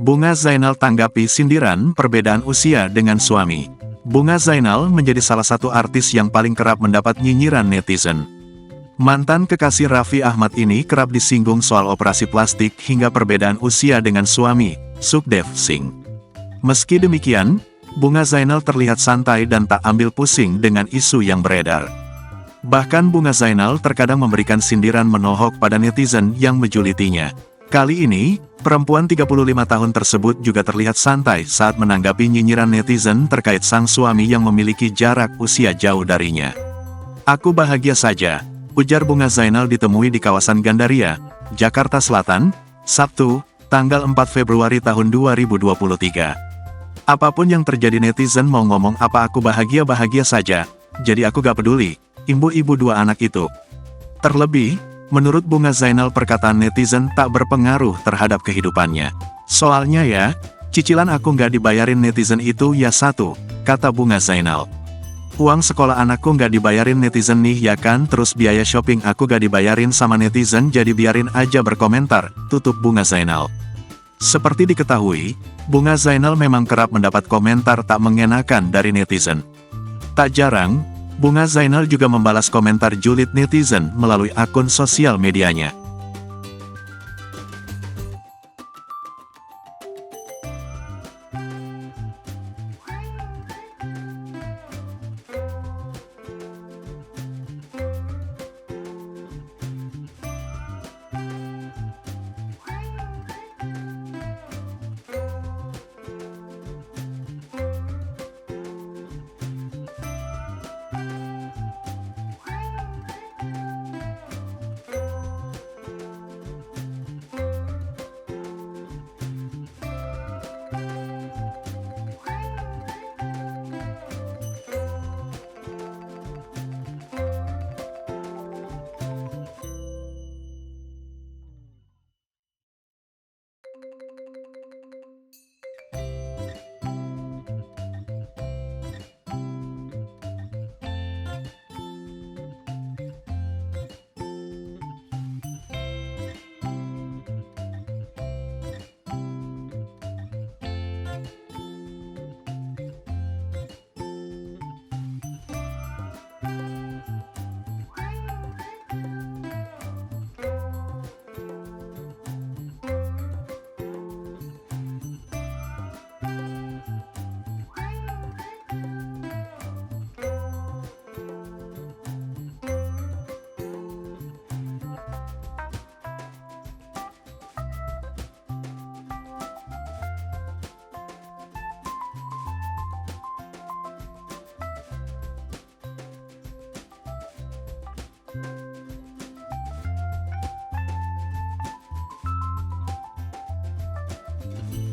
Bunga Zainal tanggapi sindiran perbedaan usia dengan suami. Bunga Zainal menjadi salah satu artis yang paling kerap mendapat nyinyiran netizen. Mantan kekasih Raffi Ahmad ini kerap disinggung soal operasi plastik hingga perbedaan usia dengan suami, Sukhdev Singh. Meski demikian, Bunga Zainal terlihat santai dan tak ambil pusing dengan isu yang beredar. Bahkan Bunga Zainal terkadang memberikan sindiran menohok pada netizen yang menjulitinya. Kali ini, perempuan 35 tahun tersebut juga terlihat santai saat menanggapi nyinyiran netizen terkait sang suami yang memiliki jarak usia jauh darinya. "Aku bahagia saja," ujar Bunga Zainal ditemui di kawasan Gandaria, Jakarta Selatan, Sabtu, tanggal 4 Februari tahun 2023. "Apapun yang terjadi netizen mau ngomong apa aku bahagia-bahagia saja, jadi aku gak peduli," imbu ibu dua anak itu. Terlebih, menurut Bunga Zainal perkataan netizen tak berpengaruh terhadap kehidupannya. "Soalnya ya, cicilan aku nggak dibayarin netizen itu ya satu," kata Bunga Zainal. "Uang sekolah anakku nggak dibayarin netizen nih ya kan, terus biaya shopping aku nggak dibayarin sama netizen jadi biarin aja berkomentar," tutup Bunga Zainal. Seperti diketahui, Bunga Zainal memang kerap mendapat komentar tak mengenakan dari netizen. Tak jarang, Bunga Zainal juga membalas komentar julid netizen melalui akun sosial medianya.